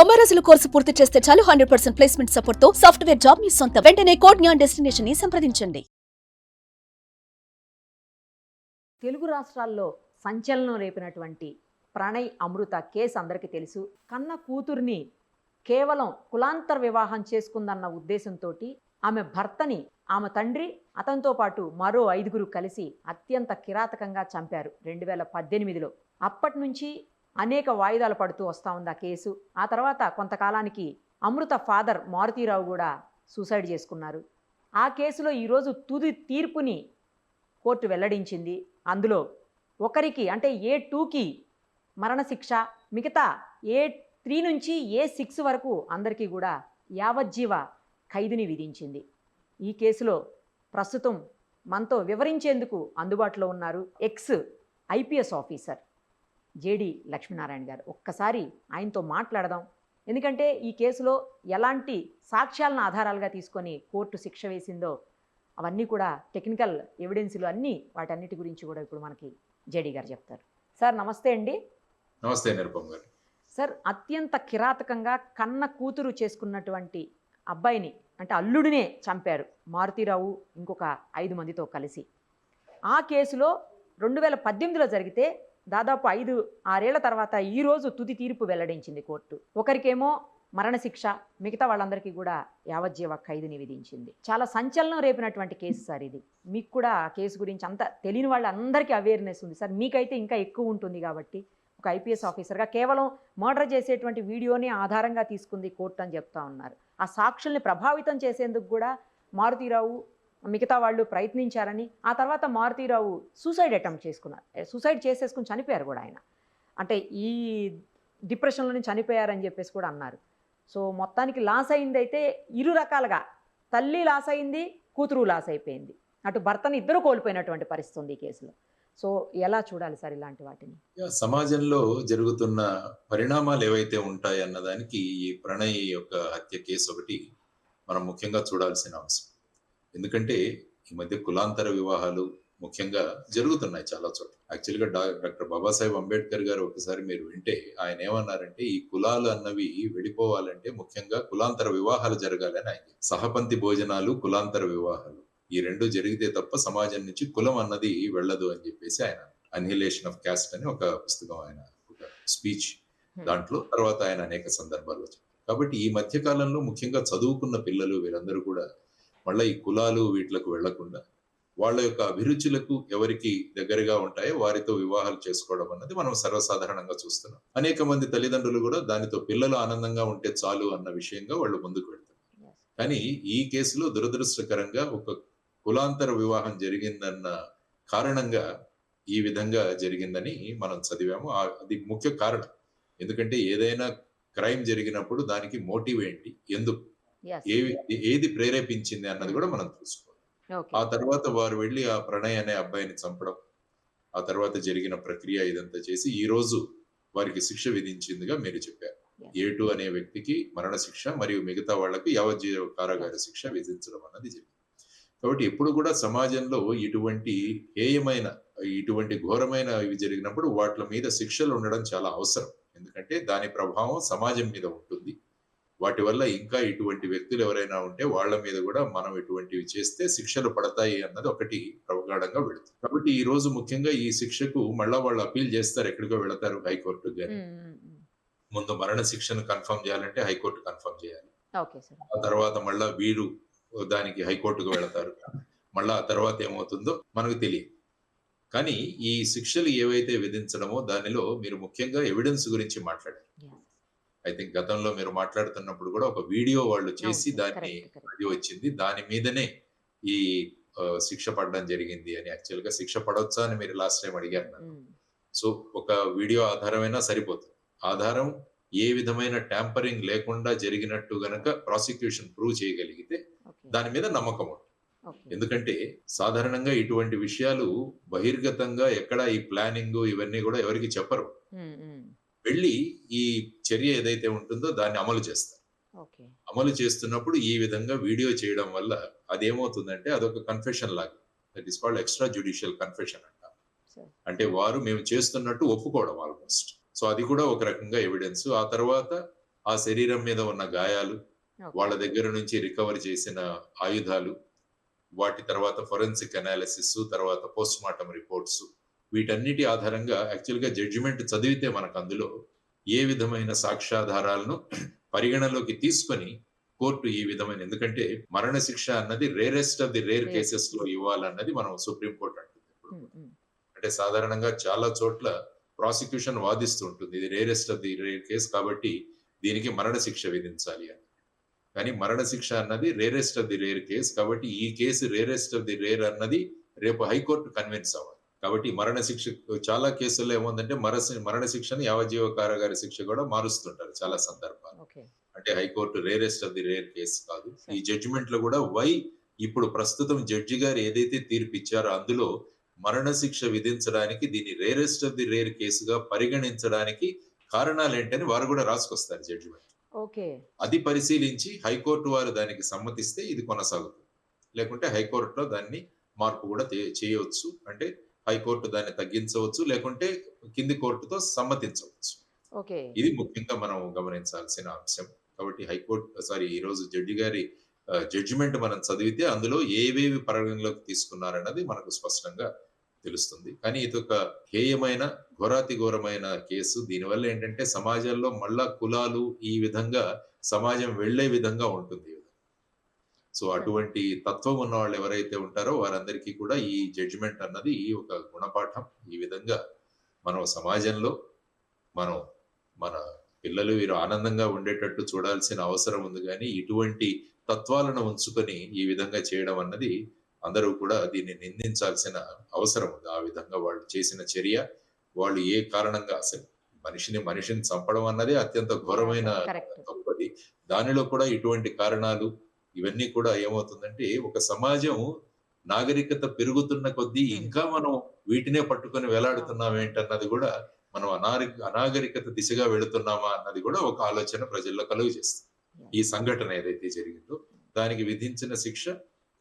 90 రోజుల కోర్సు పూర్తి చేస్తే చాలు 100% ప్లేస్మెంట్ సపోర్ట్ తో సాఫ్ట్వేర్ జాబ్ మీ సొంతం. వెంటనే కోడ్ జ్ఞాన్ డెస్టినేషన్ ని సంప్రదించండి. తెలుగు రాష్ట్రాల్లో సంచలనం రేపినటువంటి ప్రణయ్ అమృత కేసు అందరికీ తెలుసు. కన్న కూతుర్ని కేవలం కులాంతర వివాహం చేసుకుందన్న ఉద్దేశంతో ఆమె భర్తని, ఆమె తండ్రి, అతనితో పాటు మరో 5గురు కలిసి అత్యంత కిరాతకంగా చంపారు 2018లో. అప్పటి నుంచి అనేక వాయిదాలు పడుతూ వస్తూ ఉంది ఆ కేసు. ఆ తర్వాత కొంతకాలానికి అమృత ఫాదర్ మారుతీరావు కూడా సూసైడ్ చేసుకున్నారు. ఆ కేసులో ఈరోజు తుది తీర్పుని కోర్టు వెల్లడించింది. అందులో ఒకరికి అంటే A2కి మరణశిక్ష, మిగతా A3 నుంచి A6 వరకు అందరికీ కూడా యావజ్జీవ ఖైదుని విధించింది. ఈ కేసులో ప్రస్తుతం మనతో వివరించేందుకు అందుబాటులో ఉన్నారు X IPS officer JD Lakshminarayana గారు. ఒక్కసారి ఆయనతో మాట్లాడదాం. ఎందుకంటే ఈ కేసులో ఎలాంటి సాక్ష్యాలను ఆధారాలుగా తీసుకొని కోర్టు శిక్ష వేసిందో అవన్నీ కూడా టెక్నికల్ ఎవిడెన్స్లు అన్నీ, వాటన్నిటి గురించి కూడా ఇప్పుడు మనకి జేడి గారు చెప్తారు. సార్ నమస్తే అండి. నమస్తే నిరుపమ్ గారు. సార్, అత్యంత కిరాతకంగా కన్న కూతురు చేసుకున్నటువంటి అబ్బాయిని అంటే అల్లుడినే చంపారు మారుతీరావు ఇంకొక 5 మందితో కలిసి. ఆ కేసులో 2018లో జరిగితే దాదాపు 5-6 ఏళ్ల తర్వాత ఈరోజు తుది తీర్పు వెల్లడించింది కోర్టు. ఒకరికేమో మరణశిక్ష, మిగతా వాళ్ళందరికీ కూడా యావజ్జీవ ఖైదుని విధించింది. చాలా సంచలనం రేపినటువంటి కేసు సార్ ఇది. మీకు కూడా ఆ కేసు గురించి అంత తెలియని వాళ్ళందరికీ అవేర్నెస్ ఉంది సార్. మీకైతే ఇంకా ఎక్కువ ఉంటుంది కాబట్టి ఒక IPS ఆఫీసర్గా కేవలం మర్డర్ చేసేటువంటి వీడియోని ఆధారంగా తీసుకుంది కోర్టు అని చెప్తా ఉన్నారు. ఆ సాక్షుల్ని ప్రభావితం చేసేందుకు కూడా మారుతీరావు మిగతా వాళ్ళు ప్రయత్నించారని, ఆ తర్వాత మారుతీరావు సూసైడ్ అటెంప్ట్ చేసుకున్నారు. సూసైడ్ చేసేసుకుని చనిపోయారు కూడా ఆయన. అంటే ఈ డిప్రెషన్లోనే చనిపోయారని చెప్పేసి కూడా అన్నారు. సో మొత్తానికి లాస్ అయింది అయితే ఇరు రకాలుగా, తల్లి లాస్ అయింది, కూతురు లాస్ అయిపోయింది. అటు భర్తని ఇద్దరు కోల్పోయినటువంటి పరిస్థితి ఉంది ఈ కేసులో. సో ఎలా చూడాలి సార్ ఇలాంటి వాటిని? సమాజంలో జరుగుతున్న పరిణామాలు ఏవైతే ఉంటాయి అన్నదానికి ఈ ప్రణయ్ యొక్క హత్య కేసు ఒకటి మనం ముఖ్యంగా చూడాల్సిన అవసరం. ఎందుకంటే ఈ మధ్య కులాంతర వివాహాలు ముఖ్యంగా జరుగుతున్నాయి చాలా చోట్ల. యాక్చువల్గా డాక్టర్ బాబాసాహెబ్ అంబేద్కర్ గారు ఒకసారి మీరు వింటే ఆయన ఏమన్నారంటే, ఈ కులాలు అన్నవి విడిపోవాలంటే ముఖ్యంగా కులాంతర వివాహాలు జరగాలని ఆయన. సహపంతి భోజనాలు, కులాంతర వివాహాలు ఈ రెండు జరిగితే తప్ప సమాజం నుంచి కులం అన్నది వెళ్ళదు అని చెప్పేసి ఆయన అన్హిలేషన్ ఆఫ్ క్యాస్ట్ అని ఒక పుస్తకం, ఆయన ఒక స్పీచ్, దాంట్లో తర్వాత ఆయన అనేక సందర్భాలు వచ్చాయి. కాబట్టి ఈ మధ్య కాలంలో ముఖ్యంగా చదువుకున్న పిల్లలు వీరందరూ కూడా మళ్ళీ ఈ కులాలు వీటిలకు వెళ్లకుండా వాళ్ళ యొక్క అభిరుచులకు ఎవరికి దగ్గరగా ఉంటాయో వారితో వివాహాలు చేసుకోవడం అన్నది మనం సర్వసాధారణంగా చూస్తున్నాం. అనేక మంది తల్లిదండ్రులు కూడా దానితో పిల్లలు ఆనందంగా ఉంటే చాలు అన్న విషయంగా వాళ్ళు ముందుకు వెళ్తారు. కానీ ఈ కేసులో దురదృష్టకరంగా ఒక కులాంతర వివాహం జరిగిందన్న కారణంగా ఈ విధంగా జరిగిందని మనం చదివాము. అది ముఖ్య కారణం. ఎందుకంటే ఏదైనా క్రైమ్ జరిగినప్పుడు దానికి మోటివ్ ఏంటి, ఎందుకు, ఏది ప్రేరేపించింది అన్నది కూడా మనం చూసుకోవాలి. ఆ తర్వాత వారు వెళ్ళి ఆ ప్రణయ్ అనే అబ్బాయిని చంపడం, ఆ తర్వాత జరిగిన ప్రక్రియ ఇదంతా చేసి ఈ రోజు వారికి శిక్ష విధించిందిగా మీరు చెప్పారు. A2 అనే వ్యక్తికి మరణశిక్ష మరియు మిగతా వాళ్లకు యావజ్జీవ కారాగార శిక్ష విధించడం అన్నది జరిగింది. కాబట్టి ఎప్పుడు కూడా సమాజంలో ఇటువంటి హేయమైన, ఇటువంటి ఘోరమైన ఇవి జరిగినప్పుడు వాటి మీద శిక్షలు ఉండడం చాలా అవసరం. ఎందుకంటే దాని ప్రభావం సమాజం మీద ఉంటుంది. వాటి వల్ల ఇంకా ఇటువంటి వ్యక్తులు ఎవరైనా ఉంటే వాళ్ళ మీద కూడా మనం ఇటువంటివి చేస్తే శిక్షలు పడతాయి అన్నది ఒకటి ప్రగాఢంగా వెళుతుంది. కాబట్టి ఈ రోజు ముఖ్యంగా ఈ శిక్షకు మళ్ళా వాళ్ళు అపీల్ చేస్తారు, ఎక్కడికో వెళతారు, హైకోర్టు గాని. ముందు మరణ శిక్షను కన్ఫర్మ్ చేయాలంటే హైకోర్టు కన్ఫర్మ్ చేయాలి. ఆ తర్వాత మళ్ళా వీరు దానికి హైకోర్టుకు వెళతారు. మళ్ళా ఆ తర్వాత ఏమవుతుందో మనకు తెలియదు. కానీ ఈ శిక్షలు ఏవైతే విధించడమో దానిలో మీరు ముఖ్యంగా ఎవిడెన్స్ గురించి మాట్లాడారు. ఐ థింక్ గతంలో మీరు మాట్లాడుతున్నప్పుడు కూడా ఒక వీడియో వాళ్ళు చేసి దాన్ని అది వచ్చింది, దాని మీదనే ఈ శిక్ష పడడం జరిగింది అని. యాక్చువల్ గా శిక్ష పడవచ్చా అని మీరు లాస్ట్ టైం అడిగారు నన్ను. సో ఒక వీడియో ఆధారమైనా సరిపోతుంది. ఆధారం ఏ విధమైన ట్యాంపరింగ్ లేకుండా జరిగినట్టు గనక ప్రాసిక్యూషన్ ప్రూవ్ చేయగలిగితే దాని మీద నమ్మకం ఉంటుంది. ఎందుకంటే సాధారణంగా ఇటువంటి విషయాలు బహిర్గతంగా ఎక్కడ ఈ ప్లానింగ్ ఇవన్నీ కూడా ఎవరికి చెప్పరు. వెళ్ళి ఈ చర్య ఏదైతే ఉంటుందో దాన్ని అమలు చేస్తారు. అమలు చేస్తున్నప్పుడు ఈ విధంగా వీడియో చేయడం వల్ల అదేమవుతుందంటే అదొక కన్ఫెషన్ లాగా. That is called extra judicial confession అంట. అంటే వారు మేము చేస్తున్నట్టు ఒప్పుకోవడం ఆల్మోస్ట్. సో అది కూడా ఒక రకంగా ఎవిడెన్స్. ఆ తర్వాత ఆ శరీరం మీద ఉన్న గాయాలు, ఓకే. వాళ్ళ దగ్గర నుంచి రికవర్ చేసిన ఆయుధాలు, వాటి తర్వాత ఫోరెన్సిక్ అనాలిసిస్, తర్వాత పోస్ట్‌మార్టం రిపోర్ట్స్, వీటన్నిటి ఆధారంగా యాక్చువల్‌గా జడ్జిమెంట్ చదివితే మనకు అందులో ఏ విధమైన సాక్ష్యాధారాలను పరిగణలోకి తీసుకొని కోర్టు ఈ విధమైన, ఎందుకంటే మరణశిక్ష అన్నది rarest of the rare rare. కేసెస్‌లో ఇవ్వాలన్నది మనం సుప్రీం కోర్ట్ అంటుంది ఎప్పుడు హ్మ్. కూడా. హ్మ్. అంటే సాధారణంగా చాలా చోట్ల ప్రాసిక్యూషన్ వాదిస్తూ ఉంటుంది. ఇది rarest of the rare case కాబట్టి దీనికి మరణశిక్ష విధించాలి అని. కానీ మరణశిక్ష అన్నది rarest of the rare case కాబట్టి ఈ case rarest of the rare అన్నది రేపు హైకోర్టు కన్విన్స్ అవ్వాలి. కాబట్టి మరణశిక్ష చాలా కేసుల్లో ఏముందంటే మరణశిక్షను యావజ్జీవ కారాగార శిక్ష కూడా మారుస్తుంటారు చాలా సందర్భాలు. ఓకే. అంటే high court rarest of the rare case కాదు. ఈ సరే. జడ్జిమెంట్ లో కూడా ఇప్పుడు ప్రస్తుతం జడ్జి గారు ఏదైతే తీర్పు ఇచ్చారో అందులో మరణశిక్ష విధించడానికి దీన్ని రేరెస్ట్ ఆఫ్ ది రేర్ కేసుగా పరిగణించడానికి కారణాలు ఏంటని వారు కూడా రాసుకొస్తారు జడ్జిమెంట్. ఓకే. అది పరిశీలించి హైకోర్టు వారు దానికి సమ్మతిస్తే ఇది కొనసాగుతుంది. లేకుంటే హైకోర్టులో దాన్ని మార్పు కూడా చేయవచ్చు. అంటే హైకోర్టు దాన్ని తగ్గించవచ్చు. లేకుంటే కింది కోర్టుతో సమ్మతించవచ్చు. ఓకే. ఇది ముఖ్యంగా మనం గమనించాల్సిన అంశం. కాబట్టి ఈరోజు జడ్జి గారి జడ్జిమెంట్ మనం చదివితే అందులో ఏవేవి పరిగణలోకి తీసుకున్నారన్నది మనకు స్పష్టంగా తెలుస్తుంది. కానీ ఇదొక హేయమైన, ఘోరాతి ఘోరమైన కేసు. దీనివల్ల ఏంటంటే సమాజంలో మళ్ళా కులాలు ఈ విధంగా సమాజం వెళ్ళే విధంగా ఉంటుంది. సో అటువంటి తత్వం ఉన్న వాళ్ళు ఎవరైతే ఉంటారో వారందరికీ కూడా ఈ జడ్జిమెంట్ అన్నది ఒక గుణపాఠం. ఈ విధంగా మనం సమాజంలో మనం మన పిల్లలు వీరు ఆనందంగా ఉండేటట్టు చూడాల్సిన అవసరం ఉంది గానీ, ఇటువంటి తత్వాలను ఉంచుకొని ఈ విధంగా చేయడం అన్నది అందరూ కూడా దీన్ని నిందించాల్సిన అవసరం ఉంది. ఆ విధంగా వాళ్ళు చేసిన చర్య, వాళ్ళు ఏ కారణంగా అసలు మనిషిని చంపడం అన్నది అత్యంత ఘోరమైన కరెక్ట్. తప్పది. దానిలో కూడా ఇటువంటి కారణాలు ఇవన్నీ కూడా ఏమవుతుందంటే, ఒక సమాజం నాగరికత పెరుగుతున్న కొద్దీ ఇంకా మనం వీటినే పట్టుకొని వేలాడుతున్నామేంటన్నది కూడా, మనం అనాగరికత దిశగా వెళుతున్నామా అన్నది కూడా ఒక ఆలోచన ప్రజల్లో కలుగజేస్తుంది. ఈ సంఘటన ఏదైతే జరిగిందో దానికి విధించిన శిక్ష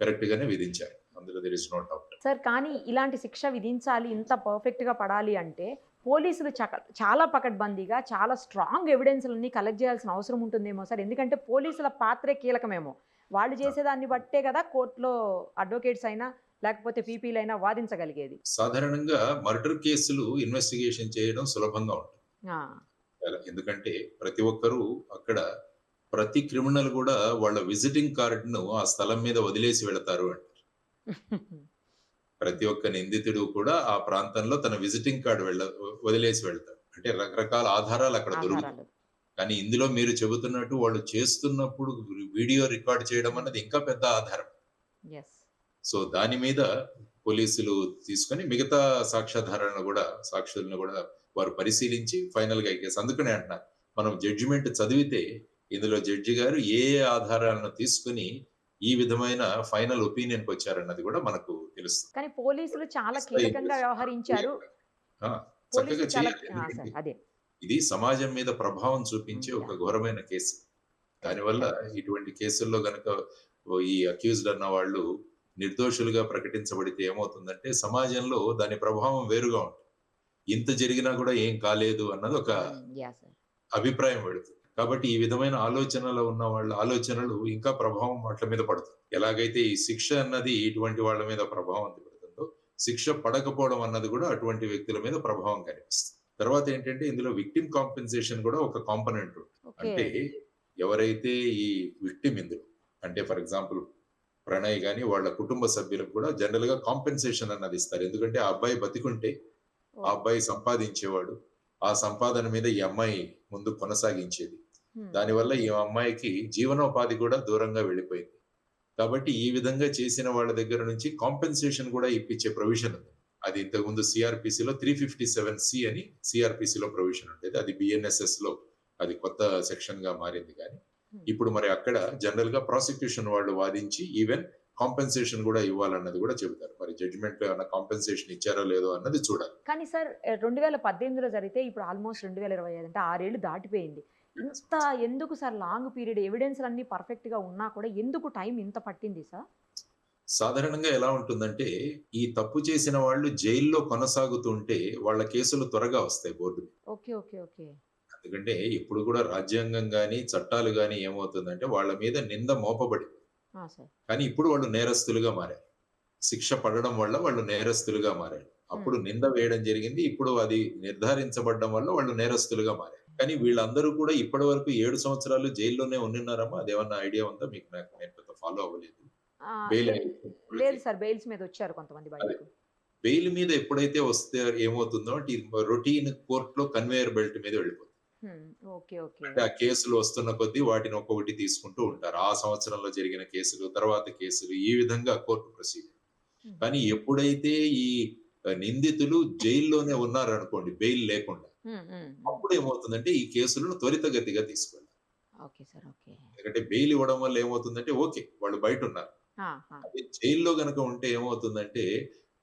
కరెక్ట్ గానే విధించారు. అందులో there is no doubt. Sir, కానీ ఇలాంటి శిక్ష విధించాలి, ఇంత పర్ఫెక్ట్‌గా పడాలి అంటే పోలీసులు చాలా పకడ్బందీగా, చాలా స్ట్రాంగ్ ఎవిడెన్స్‌లన్నీ కలెక్ట్ చేయాల్సిన అవసరం ఉంటుందేమో సార్. ఎందుకంటే పోలీసుల పాత్రే కీలకమేమో. వాళ్ళు చేసేదాన్ని బట్టే కదా కోర్టులో అడ్వకేట్స్ అయినా లేకపోతే పీపీలైనా వాదించగలిగేది. సాధారణంగా మర్డర్ కేసులు ఇన్వెస్టిగేషన్ చేయడం సులభంగా ఉంటుంది. ఆ! ఎందుకంటే ప్రతి ఒక్కరూ అక్కడ, ప్రతి క్రిమినల్ కూడా వాళ్ళ విజిటింగ్ కార్డును ఆ స్థలం మీద వదిలేసి వెళతారు అంటారు. ప్రతి ఒక్క నిందితుడు కూడా ఆ ప్రాంతంలో తన విజిటింగ్ కార్డు వదిలేసి వెళ్తాడు. అంటే రకరకాల ఆధారాలు అక్కడ దొరుకుతాయి. ఆధారాలు. కానీ ఇందులో మీరు చెబుతున్నట్టు వాళ్ళు చేస్తున్నప్పుడు వీడియో రికార్డ్ చేయడం అన్నది ఇంకా పెద్ద ఆధారం. యెస్. సో దాని మీద పోలీసులు తీసుకొని మిగతా సాక్షులను కూడా వారు పరిశీలించి ఫైనల్ గా కేసు. అందుకనే అంటున్నారు, మనం జడ్జిమెంట్ చదివితే ఇందులో జడ్జి గారు ఏ ఆధారాలను తీసుకుని ఈ విధమైన ఫైనల్ ఒపీనియన్ కి వచ్చారన్నది కూడా మనకు తెలుస్తుంది. కానీ పోలీసులు చాలా కీలకంగా వ్యవహరించారు. చక్కగా చాలా చేయాలి. సార్ అదే. ఇది సమాజం మీద ప్రభావం చూపించే ఒక ఘోరమైన కేసు. దానివల్ల ఇటువంటి కేసుల్లో గనక ఈ అక్యూజ్డ్ అన్న వాళ్ళు నిర్దోషులుగా ప్రకటించబడితే ఏమవుతుందంటే సమాజంలో దాని ప్రభావం వేరుగా ఉంటుంది. ఇంత జరిగినా కూడా ఏం కాలేదు అన్నది ఒక అభిప్రాయం పెడుతుంది. కాబట్టి ఈ విధమైన ఆలోచనలో ఉన్న వాళ్ళ ఆలోచనలు ఇంకా ప్రభావం వాటి మీద పడుతుంది. ఎలాగైతే ఈ శిక్ష అన్నది ఇటువంటి వాళ్ళ మీద ప్రభావం పెడుతుందో, శిక్ష పడకపోవడం అన్నది కూడా అటువంటి వ్యక్తుల మీద ప్రభావం కనిపిస్తుంది. తర్వాత ఏంటంటే ఇందులో విక్టిమ్ కాంపెన్సేషన్ కూడా ఒక కాంపోనెంట్ ఉంటుంది. అంటే ఎవరైతే ఈ విక్టిమ్ ఇందులో, అంటే ఫర్ ఎగ్జాంపుల్ ప్రణయ్ గాని వాళ్ళ కుటుంబ సభ్యులకు కూడా జనరల్ గా కాంపెన్సేషన్ అన్నది ఇస్తారు. ఎందుకంటే ఆ అబ్బాయి బతికుంటే ఆ అబ్బాయి సంపాదించేవాడు, ఆ సంపాదన మీద ఈ అమ్మాయి ముందు కొనసాగించేది. దానివల్ల ఈ అమ్మాయికి జీవనోపాధి కూడా దూరంగా వెళ్ళిపోయింది. కాబట్టి ఈ విధంగా చేసిన వాళ్ళ దగ్గర నుంచి కాంపెన్సేషన్ కూడా ఇప్పించే ప్రొవిజన్ ఉంది. అది ఇంతకుముందు సిఆర్పిసిలో 357C అని సిఆర్పిసిలో ప్రొవిజన్ ఉండేది. అది బిఎన్ఎస్ఎస్ లో అది కొత్త సెక్షన్ గా మారింది. కానీ ఇప్పుడు మరి అక్కడ జనరల్ గా ప్రాసిక్యూషన్ వాళ్ళు వాదించి ఈవెన్ కాంపెన్సేషన్ కూడా ఇవ్వాలన్నది కూడా చెబుతారు. మరి జడ్జిమెంట్ లో ఏమైనా కాంపెన్సేషన్ ఇచ్చారో లేదో అన్నది చూడాలి. కానీ సార్ 2018లో జరిగితే ఇప్పుడు ఆల్మోస్ట్ 2025 అంటే 6 ఏళ్ళు దాటిపోయింది. ఇంత ఎందుకు సార్ లాంగ్ పీరియడ్, ఎవిడెన్స్ అన్ని పర్ఫెక్ట్ గా ఉన్నా కూడా ఎందుకు టైం ఇంత పట్టింది సార్? సాధారణంగా ఎలా ఉంటుందంటే ఈ తప్పు చేసిన వాళ్ళు జైల్లో కొనసాగుతుంటే వాళ్ళ కేసులు త్వరగా వస్తాయి బోర్డు. Okay okay okay. ఎందుకంటే ఇప్పుడు కూడా రాజ్యాంగం గాని, చట్టాలు గాని ఏమవుతుందంటే వాళ్ళ మీద నింద మోపబడింది. సార్. కానీ ఇప్పుడు వాళ్ళు నేరస్తులుగా మారారు. శిక్ష పడడం వల్ల వాళ్ళు నేరస్తులుగా మారారు. అప్పుడు నింద వేయడం జరిగింది. ఇప్పుడు అది నిర్ధారించబడడం వల్ల వాళ్ళు నేరస్తులుగా మారారు. కానీ వీళ్ళందరూ కూడా ఇప్పటివరకు 7 సంవత్సరాలు జైల్లోనే ఉండిన్నారమ్మా? అదేమన్నా ఐడియా ఉందా మీకు? నేను పెద్ద ఫాలో అవ్వలేదు. బెయిల్ లేదు సార్, బెయిల్స్ మీద వచ్చారు కొంతమంది బయటకు. బెయిల్ మీద ఎప్పుడైతే వస్తే ఏమవుతుందో అంటే రొటీన్ కోర్టులో కన్వేయర్ బెల్ట్ మీద వెళ్ళిపోతుంది. Okay, okay. అంటే ఆ కేసులు వస్తున్న కొద్దీ వాటిని ఒక్కొక్కటి తీసుకుంటూ ఉంటారు. ఆ సంవత్సరంలో జరిగిన కేసులు, తర్వాత కేసులు, ఈ విధంగా కోర్టు ప్రొసీజర్. కానీ ఎప్పుడైతే ఈ నిందితులు జైల్లోనే ఉన్నారనుకోండి బెయిల్ లేకుండా, అప్పుడు ఏమవుతుందంటే ఈ కేసులను త్వరితగతిగా తీసుకెళ్ళాలి. Okay sir, okay. ఎందుకంటే బెయిల్ ఇవ్వడం వల్ల ఏమవుతుందంటే ఓకే వాళ్ళు బయట ఉన్నారు. అదే జైల్లో గనక ఉంటే ఏమవుతుందంటే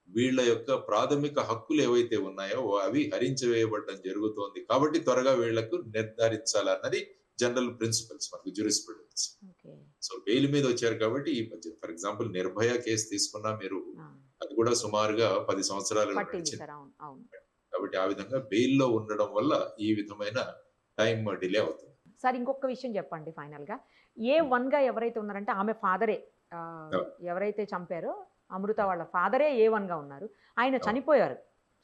వీళ్ళ యొక్క ప్రాథమిక హక్కులు ఏవైతే ఉన్నాయో అవి హరించివేయబడడం జరుగుతోంది. కాబట్టి త్వరగా వీళ్లకు నిర్ధారించాలన్నది జనరల్ ప్రిన్సిపల్స్ మనకు జ్యూరిస్ప్రుడెన్స్. సో బెయిల్ మీద వచ్చారు కాబట్టి ఈ ఫర్ ఎగ్జాంపుల్ నిర్భయ కేసు తీసుకున్నా మీరు, అది కూడా సుమారుగా 10 సంవత్సరాలు నడిచింది. కాబట్టి ఆ విధంగా బెయిల్లో ఉండడం వల్ల ఈ విధమైన టైం డిలే అవుతుంది. సార్, ఇంకొక విషయం చెప్పండి ఫైనల్ గా. A1 గా ఎవరైతే ఉన్నారంటే ఆమె ఫాదరే, ఎవరైతే చంపారో అమృత వాళ్ళ ఫాదరే A1 గా ఉన్నారు. ఆయన చనిపోయారు,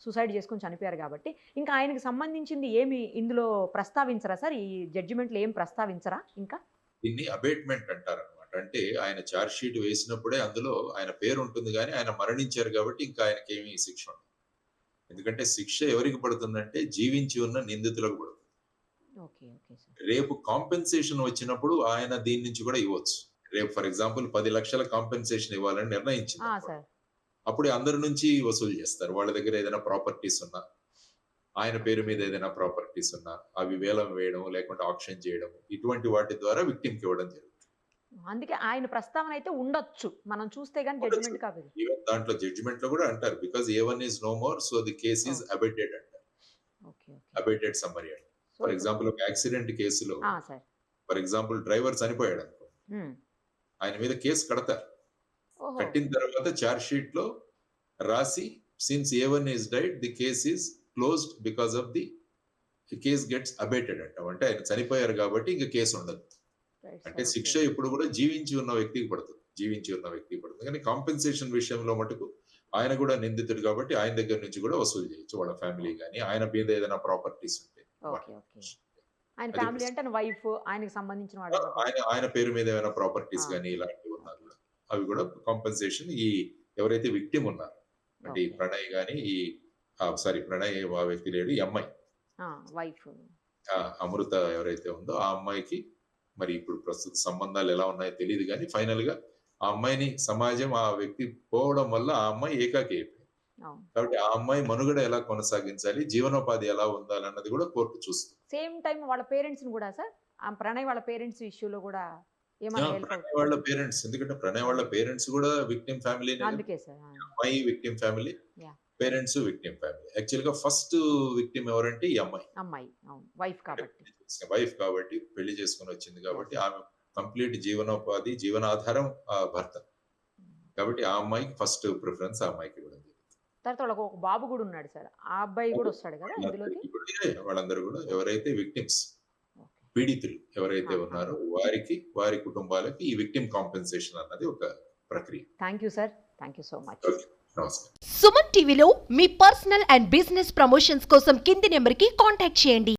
సూసైడ్ చేసుకుని చనిపోయారు. కాబట్టి ఇంకా ఆయనకి సంబంధించింది ఏమి ఇందులో ప్రస్తావించరా సార్? ఈ జడ్జిమెంట్లో ఏం ప్రస్తావించరా? ఇంకా దీన్ని అబేట్మెంట్ అంటారనమాట. అంటే ఆయన ఛార్జ్ షీట్ వేసినప్పుడే అందులో ఆయన పేరు ఉంటుంది, కానీ ఆయన మరణించారు కాబట్టి ఇంకా ఆయనకి ఏమి శిక్ష ఉండదు. ఎందుకంటే శిక్ష ఎవరికి పడుతుందంటే జీవించి ఉన్న నిందితులకు పడుతుంది. రేపు కాంపెన్సేషన్ వచ్చినప్పుడు ఆయన దీని నుంచి కూడా ఇవ్వచ్చు. రేపు ఫర్ ఎగ్జాంపుల్ 10 లక్షల కాంపెన్సేషన్ ఇవ్వాలని నిర్ణయించింది, అప్పుడు అందరి నుంచి వసూలు చేస్తారు. వాళ్ళ దగ్గర ఏదైనా ప్రాపర్టీస్ ఉన్నా, ఆయన పేరు మీద ఏదైనా ప్రాపర్టీస్ ఉన్నా అవి వేలం వేయడం, లేకుంటే ఆక్షన్ చేయడం, ఇటువంటి వాటి ద్వారా విక్టిమ్ కి ఇవ్వడం జరుగుతుంది. అందుకే ఆయన ప్రస్తావన అయితే ఉండొచ్చు, మనం చూస్తే గాని జడ్జిమెంట్ కాదు. ఈవెన్ దాంట్లో జడ్జిమెంట్ లో కూడా అంటారు, because A1 is no more, so the case is abated అంటారు. అబేటెడ్ సమ్మరీ అంటారు. ఫర్ ఎగ్జాంపుల్ ఒక యాక్సిడెంట్ కేసులో ఫర్ ఎగ్జాంపుల్ డ్రైవర్ చనిపోయాడు అనుకో, ఆయన మీద కేసు కడతారు. కట్టిన తర్వాత ఛార్జ్ షీట్ లో రాసి since A1 is died, the case is closed because of the case gets abated అంటాం. అంటే ఆయన చనిపోయారు కాబట్టి ఇంకా కేసు ఉండదు. అంటే శిక్ష ఇప్పుడు కూడా జీవించి ఉన్న వ్యక్తికి పడుతుంది. కానీ కాంపెన్సేషన్ విషయంలో మటుకు ఆయన కూడా నిందితుడు కాబట్టి ఆయన దగ్గర నుంచి కూడా వసూలు చేయొచ్చు, వాళ్ళ ఫ్యామిలీ కానీ ఆయన మీద ఏదైనా ప్రాపర్టీస్ ఉంటే. ఆయన ఫ్యామిలీ అంటే వైఫ్, ఆయనకి సంబంధించిన ఆయన పేరు మీద ఏమైనా ప్రాపర్టీస్ కానీ ఇలాంటివి ఉన్నా కూడా అవి కూడా కాంపెన్సేషన్ ఈ ఎవరైతే విక్టిమ్ ఉన్నారు అంటే ఈ ప్రణయ్ కానీ ప్రణయ్ ఆ వ్యక్తి లేడు, ఈ అమ్మాయి వైఫ్ అమృత ఎవరైతే ఉందో ఆ అమ్మాయికి మరి ఇప్పుడు ప్రస్తుత సంబంధాలు ఎలా ఉన్నాయో తెలియదు, కానీ ఫైనల్ గా ఆ అమ్మాయిని సమాజం ఆ వ్యక్తి పోవడం వల్ల ఆ అమ్మాయి ఏకాకి అయిపోయింది. కాబట్టి ఆ అమ్మాయి మనుగడ ఎలా కొనసాగించాలి, జీవనోపాధి ఎలా ఉండాలన్నది కూడా కోర్టు చూస్తుంది. సేమ్ టైం వాళ్ళ పేరెంట్స్ కూడా సార్, ఆ ప్రణయ్ వాళ్ళ పేరెంట్స్ ఇష్యూలో కూడా వాళ్ళ పేరెంట్స్, ఎందుకంటే ప్రణయ్ వాళ్ళ పేరెంట్స్ కూడా విక్టిమ్ ఫ్యామిలీ, అమ్మాయి victim family, parents victim family. Actual గా ఫస్ట్ విక్టిమ్ ఎవరంటే ఈ అమ్మాయి వైఫ్ కాబట్టి పెళ్లి చేసుకుని వచ్చింది కాబట్టి ఆమె కంప్లీట్ జీవనోపాధి జీవనాధారం ఆ భర్త కాబట్టి ఆ అమ్మాయికి ఫస్ట్ ప్రిఫరెన్స్ ఆ అమ్మాయికి ఇవ్వడం జరుగుతుంది. తర్వాత వాళ్ళకి ఒక బాబు కూడా ఉన్నాడు సార్, ఆ అబ్బాయి కూడా వస్తాడు కదా ఇందులోకి. వాళ్ళందరూ కూడా ఎవరైతే విక్టిమ్స్ పీడితులు ఎవరైతే ఉన్నారో వారి కుటుంబాలకి ఈ విక్టిమ్ కాంపెన్సేషన్ అన్నది ఒక ప్రక్రియ. Thank you sir, thank you so much. Suman టీవీలో మీ పర్సనల్ అండ్ బిజినెస్ ప్రమోషన్స్ కోసం కింది నెంబర్కి కాంటాక్ట్ చేయండి.